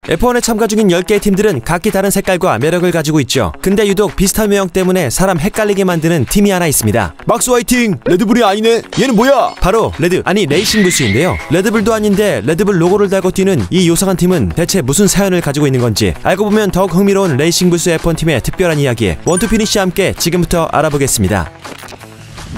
F1에 참가 중인 10개의 팀들은 각기 다른 색깔과 매력을 가지고 있죠. 근데 유독 비슷한 외형 때문에 사람 헷갈리게 만드는 팀이 하나 있습니다. 막스 화이팅! 레드불이 아니네? 얘는 뭐야? 바로 레이싱부스인데요. 레드불도 아닌데 레드불 로고를 달고 뛰는 이 요상한 팀은 대체 무슨 사연을 가지고 있는 건지 알고 보면 더욱 흥미로운 레이싱부스 F1 팀의 특별한 이야기에 원투피니시와 함께 지금부터 알아보겠습니다.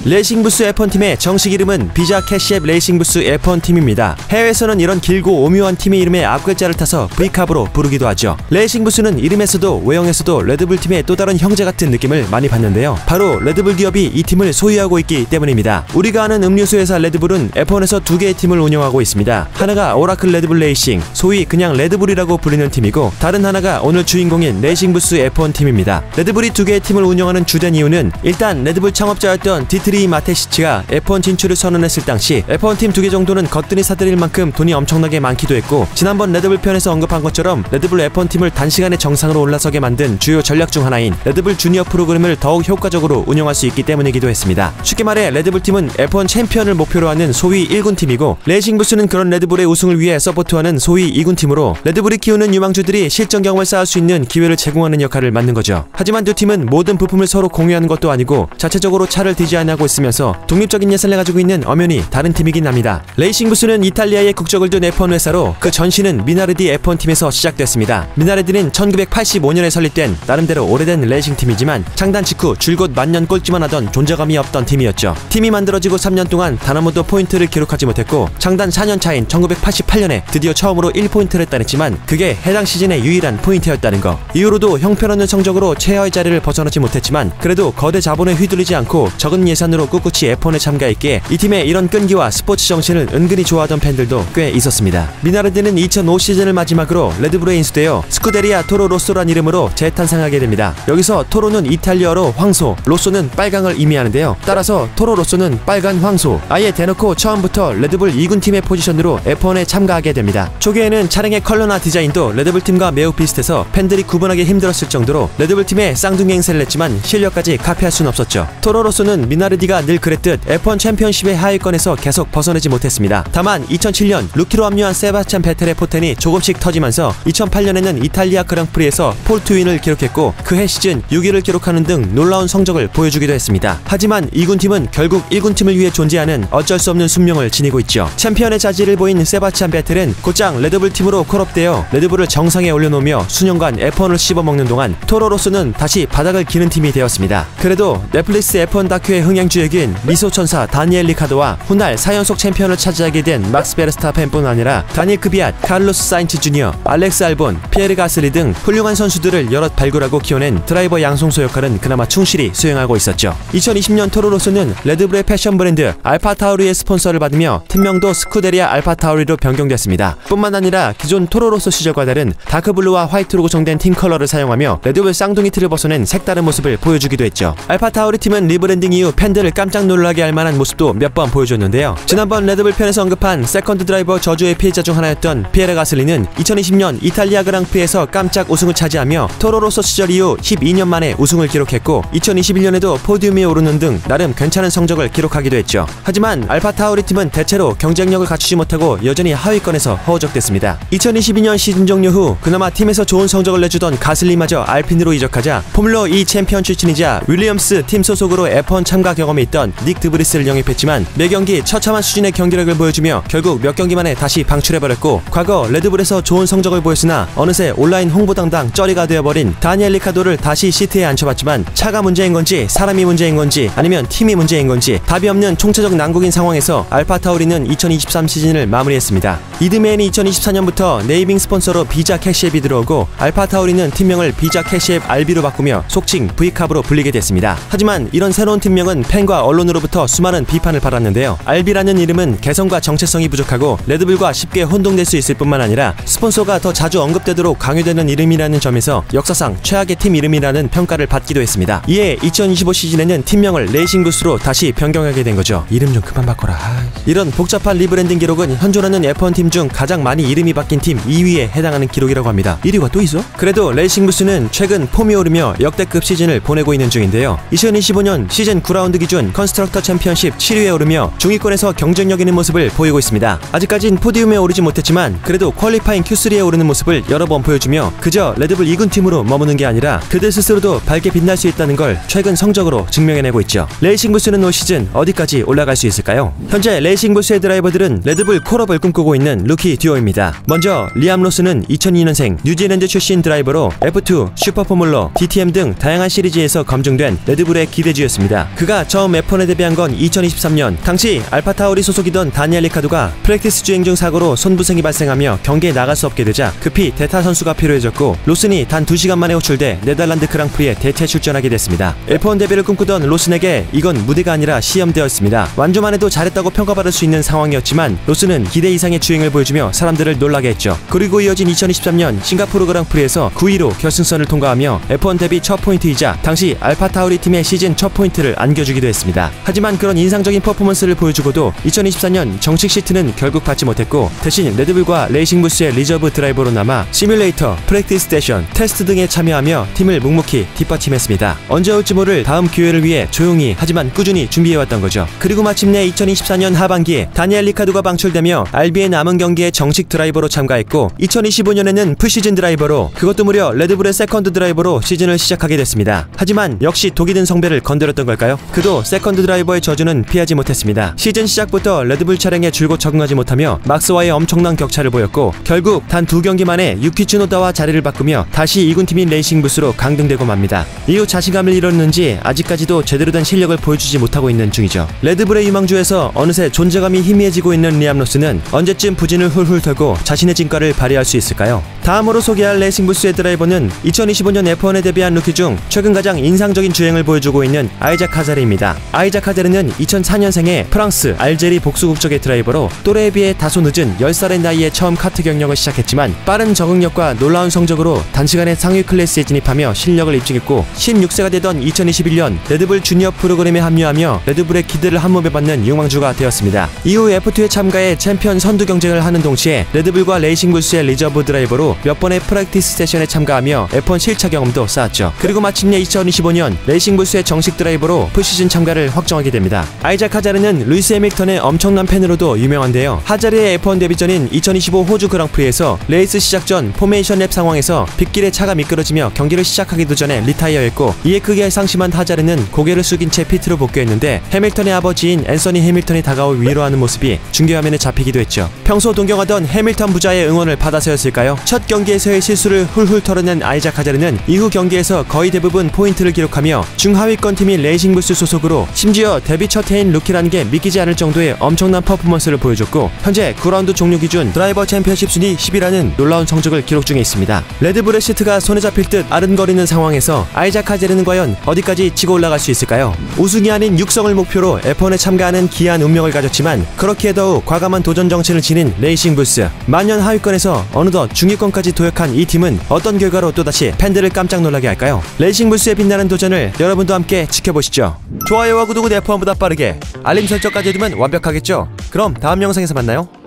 레이싱부스 F1 팀의 정식 이름은 비자 캐시앱 레이싱부스 F1 팀입니다. 해외에서는 이런 길고 오묘한 팀의 이름의 앞글자를 타서 V캅으로 부르기도 하죠. 레이싱부스는 이름에서도 외형에서도 레드불 팀의 또 다른 형제 같은 느낌을 많이 받는데요. 바로 레드불 기업이 이 팀을 소유하고 있기 때문입니다. 우리가 아는 음료수 회사 레드불은 F1에서 2개의 팀을 운영하고 있습니다. 하나가 오라클 레드불 레이싱, 소위 그냥 레드불이라고 불리는 팀이고, 다른 하나가 오늘 주인공인 레이싱부스 F1 팀입니다. 레드불이 2개의 팀을 운영하는 주된 이유는 일단 레드불 창업자였던 디트리 마테시치가 F1 진출을 선언했을 당시 F1 팀 2개 정도는 거뜬히 사들일 만큼 돈이 엄청나게 많기도 했고, 지난번 레드불 편에서 언급한 것처럼 레드불 F1 팀을 단시간에 정상으로 올라서게 만든 주요 전략 중 하나인 레드불 주니어 프로그램을 더욱 효과적으로 운영할 수 있기 때문이기도 했습니다. 쉽게 말해 레드불 팀은 F1 챔피언을 목표로 하는 소위 1군 팀이고, 레이싱부스는 그런 레드불의 우승을 위해 서포트하는 소위 2군 팀으로 레드불이 키우는 유망주들이 실전 경험을 쌓을 수 있는 기회를 제공하는 역할을 맡는 거죠. 하지만 두 팀은 모든 부품을 서로 공유하는 것도 아니고 자체적으로 차를 디자인하고 있으면서 독립적인 예산을 가지고 있는 엄연히 다른 팀이긴 합니다. 레이싱부스는 이탈리아에 국적을 둔 F1 회사로 그 전신은 미나르디 F1 팀에서 시작됐습니다. 미나르디는 1985년에 설립된 나름대로 오래된 레이싱 팀이지만 창단 직후 줄곧 만년 꼴찌만 하던 존재감이 없던 팀이었죠. 팀이 만들어지고 3년 동안 단 한 번도 포인트를 기록하지 못했고, 창단 4년 차인 1988년에 드디어 처음으로 1포인트를 따냈지만 그게 해당 시즌의 유일한 포인트였다는 거. 이후로도 형편없는 성적으로 최하위 자리를 벗어나지 못했지만 그래도 거대 자본에 휘둘리지 않고 적은 예산으로 꿋꿋이 F1에 참가했기에 이 팀의 이런 끈기와 스포츠 정신을 은근히 좋아하던 팬들도 꽤 있었습니다. 미나르디는 2005 시즌을 마지막으로 레드불에 인수되어 스쿠데리아 토로 로쏘란 이름으로 재탄생하게 됩니다. 여기서 토로는 이탈리아로 황소, 로쏘는 빨강을 의미하는데요. 따라서 토로 로쏘는 빨간 황소, 아예 대놓고 처음부터 레드불 2군 팀의 포지션으로 F1에 참가하게 됩니다. 초기에는 차량의 컬러나 디자인도 레드불 팀과 매우 비슷해서 팬들이 구분하기 힘들었을 정도로 레드불 팀의 쌍둥이 행세를 했지만 실력까지 카피할 순 없었죠. 토로 로쏘는 미나르디가 늘 그랬듯 F1 챔피언십의 하위권에서 계속 벗어나지 못했습니다. 다만 2007년 루키로 합류한 세바스찬 베텔의 포텐이 조금씩 터지면서 2008년에는 이탈리아 그랑프리에서 폴 트윈을 기록했고, 그해 시즌 6위를 기록하는 등 놀라운 성적을 보여주기도 했습니다. 하지만 2군 팀은 결국 1군 팀을 위해 존재하는 어쩔 수 없는 숙명을 지니고 있죠. 챔피언의 자질을 보인 세바스찬 베텔은 곧장 레드불 팀으로 콜업되어 레드불을 정상에 올려놓으며 수년간 F1을 씹어먹는 동안 토로 로쏘는 다시 바닥을 기는 팀이 되었습니다. 그래도 넷플릭스 F1 다큐의 흥행주역인 미소천사 다니엘 리카도와 훗날 4연속 챔피언을 차지하게 된 막스 베르스타펜뿐 아니라 다니엘 크비앗, 카를로스 사인츠 주니어, 알렉스 알본, 피에르 가스리 등 훌륭한 선수들을 여럿 발굴하고 키워낸 드라이버 양송소 역할은 그나마 충실히 수행하고 있었죠. 2020년 토로 로쏘는 레드불의 패션 브랜드 알파타우리의 스폰서를 받으며 팀명도 스쿠데리아 알파타우리로 변경됐습니다. 뿐만 아니라 기존 토로 로쏘 시절과 다른 다크블루와 화이트로 구성된 팀 컬러를 사용하며 레드불 쌍둥이 틀을 벗어낸 색다른 모습을 보여주기도 했죠. 알파타우리 팀은 리브랜딩 이후 팬들을 깜짝 놀라게 할 만한 모습도 몇 번 보여줬는데요. 지난번 레드불 편에서 언급한 세컨드 드라이버 저주의 피해자 중 하나였던 피에르 가슬리는 2020년 이탈리아 그랑프리에서 깜짝 우승을 차지하며 토로 로쏘 시절 이후 12년 만에 우승을 기록했고, 2021년에도 포디움에 오르는 등 나름 괜찮은 성적을 기록하기도 했죠. 하지만 알파타우리 팀은 대체로 경쟁력을 갖추지 못하고 여전히 하위권에서 허우적댔습니다. 2022년 시즌 종료 후 그나마 팀에서 좋은 성적을 내주던 가슬리마저 알핀으로 이적하자 포뮬러2 챔피언 출신이자 윌리엄스 팀 소속으로 F1 참가 경험이 있던 닉 드브리스를 영입했지만 매경기 처참한 수준의 경기력을 보여주며 결국 몇 경기 만에 다시 방출해버렸고, 과거 레드불에서 좋은 성적을 보였으나 어느새 온라인 홍보당당 쩌리가 되어버린 다니엘 리카도를 다시 시트에 앉혀봤지만 차가 문제인 건지 사람이 문제인 건지 아니면 팀이 문제인 건지 답이 없는 총체적 난국인 상황에서 알파타우리는 2023 시즌을 마무리했습니다. 이드메인이 2024년부터 네이밍 스폰서로 비자 캐시앱이 들어오고, 알파타우리는 팀명을 비자 캐시앱 RB로 바꾸며 속칭 V캅으로 불리게 됐습니다. 하지만 이런 새로운 팀명은 팬과 언론으로부터 수많은 비판을 받았는데요. RB라는 이름은 개성과 정체성이 부족하고 레드불과 쉽게 혼동될 수 있을 뿐만 아니라 스폰서가 더 자주 언급되도록 강요되는 이름이라는 점에서 역사상 최악의 팀 이름이라는 평가를 받기도 했습니다. 이에 2025 시즌에는 팀명을 레이싱부스로 다시 변경하게 된 거죠. 이름 좀 그만 바꿔라. 이런 복잡한 리브랜딩 기록은 현존하는 F1 팀 중 가장 많이 이름이 바뀐 팀 2위에 해당하는 기록이라고 합니다. 1위가 또 있어? 그래도 레이싱부스는 최근 폼이 오르며 역대급 시즌을 보내고 있는 중인데요. 2025년 시즌 9라운드 라운드 기준 컨스트럭터 챔피언십 7위에 오르며 중위권에서 경쟁력 있는 모습을 보이고 있습니다. 아직까진 포디움에 오르지 못했지만 그래도 퀄리파잉 Q3에 오르는 모습을 여러 번 보여주며 그저 레드불 2군 팀으로 머무는 게 아니라 그들 스스로도 밝게 빛날 수 있다는 걸 최근 성적으로 증명해내고 있죠. 레이싱부스는 올 시즌 어디까지 올라갈 수 있을까요? 현재 레이싱부스의 드라이버들은 레드불 콜업을 꿈꾸고 있는 루키 듀오입니다. 먼저 리암 로스는 2002년생 뉴질랜드 출신 드라이버로 F2, 슈퍼포뮬러, DTM 등 다양한 시리즈에서 검증된 레드불의 기대주였습니다. 그가 처음 F1에 데뷔한 건 2023년 당시 알파타우리 소속이던 다니엘 리카도가 프랙티스 주행 중 사고로 손부상이 발생하며 경기에 나갈 수 없게 되자 급히 대타 선수가 필요해졌고 로슨이 단 2시간 만에 호출돼 네덜란드 그랑프리에 대체 출전하게 됐습니다. F1 데뷔를 꿈꾸던 로슨에게 이건 무대가 아니라 시험대였습니다. 완주만 해도 잘했다고 평가받을 수 있는 상황이었지만 로슨은 기대 이상의 주행을 보여주며 사람들을 놀라게 했죠. 그리고 이어진 2023년 싱가포르 그랑프리에서 9위로 결승선을 통과하며 F1 데뷔 첫 포인트이자 당시 알파타우리 팀의 시즌 첫 포인트를 안겨주기도 했습니다. 하지만 그런 인상적인 퍼포먼스를 보여주고도 2024년 정식 시트는 결국 받지 못했고 대신 레드불과 레이싱부스의 리저브 드라이버로 남아 시뮬레이터, 프랙티스 스테이션, 테스트 등에 참여하며 팀을 묵묵히 뒷받침했습니다. 언제 올지 모를 다음 기회를 위해 조용히 하지만 꾸준히 준비해왔던 거죠. 그리고 마침내 2024년 하반기에 다니엘 리카도가 방출되며 RB의 남은 경기에 정식 드라이버로 참가했고 2025년에는 풀시즌 드라이버로 그것도 무려 레드불의 세컨드 드라이버로 시즌을 시작하게 됐습니다. 하지만 역시 독이 든 성배를 건드렸던 걸까요? 그도 세컨드 드라이버의 저주는 피하지 못했습니다. 시즌 시작부터 레드불 차량에 줄곧 적응하지 못하며 막스와의 엄청난 격차를 보였고 결국 단 2경기 만에 유키 츠노다와 자리를 바꾸며 다시 2군 팀인 레이싱부스로 강등되고 맙니다. 이후 자신감을 잃었는지 아직까지도 제대로 된 실력을 보여주지 못하고 있는 중이죠. 레드불의 유망주에서 어느새 존재감이 희미해지고 있는 리암 로스는 언제쯤 부진을 훌훌 털고 자신의 진가를 발휘할 수 있을까요? 다음으로 소개할 레이싱부스의 드라이버는 2025년 F1에 데뷔한 루키 중 최근 가장 인상적인 주행을 보여주고 있는 아이작 카자르입니다. 아이작 카자르는 2004년생의 프랑스 알제리 복수 국적의 드라이버로 또래에 비해 다소 늦은 10살의 나이에 처음 카트 경력을 시작했지만 빠른 적응력과 놀라운 성적으로 단시간에 상위 클래스에 진입하며 실력을 입증했고 16세가 되던 2021년 레드불 주니어 프로그램에 합류하며 레드불의 기대를 한몸에 받는 유망주가 되었습니다. 이후 F2에 참가해 챔피언 선두 경쟁을 하는 동시에 레드불과 레이싱부스의 리저브 드라이버로 몇 번의 프랙티스 세션에 참가하며 F1 실차 경험도 쌓았죠. 그리고 마침내 2025년 레이싱부스의 정식 드라이버로 풀시즌 참가를 확정하게 됩니다. 아이작 하자르는 루이스 해밀턴의 엄청난 팬으로도 유명한데요. 하자르의 F1 데뷔 전인 2025 호주 그랑프리에서 레이스 시작 전 포메이션 랩 상황에서 빗길에 차가 미끄러지며 경기를 시작하기도 전에 리타이어했고 이에 크게 상심한 하자르는 고개를 숙인 채 피트로 복귀했는데 해밀턴의 아버지인 앤서니 해밀턴이 다가올 위로하는 모습이 중계화면에 잡히기도 했죠. 평소 동경하던 해밀턴 부자의 응원을 받아서였을까요? 첫 경기에서의 실수를 훌훌 털어낸 아이작 하자르는 이후 경기에서 거의 대부분 포인트를 기록하며 중하위권 팀인 레이싱부스 소속으로 심지어 데뷔 첫 해인 루키라는 게 믿기지 않을 정도의 엄청난 퍼포먼스를 보여줬고 현재 9라운드 종료 기준 드라이버 챔피언십 순위 10위라는 놀라운 성적을 기록 중에 있습니다. 레드불의 시트가 손에 잡힐 듯 아른거리는 상황에서 아이작 하자르는 과연 어디까지 치고 올라갈 수 있을까요? 우승이 아닌 육성을 목표로 F1에 참가하는 기이한 운명을 가졌지만 그렇기에 더욱 과감한 도전 정신을 지닌 레이싱부스. 만년 하위권에서 어느덧 중위권까지 도약한 이 팀은 어떤 결과로 또다시 팬들을 깜짝 놀라게 할까요? 레이싱부스의 빛나는 도전을 여러분도 함께 지켜보시죠. 좋아요와 구독은 F1보다 빠르게 알림 설정까지 해두면 완벽하겠죠? 그럼 다음 영상에서 만나요.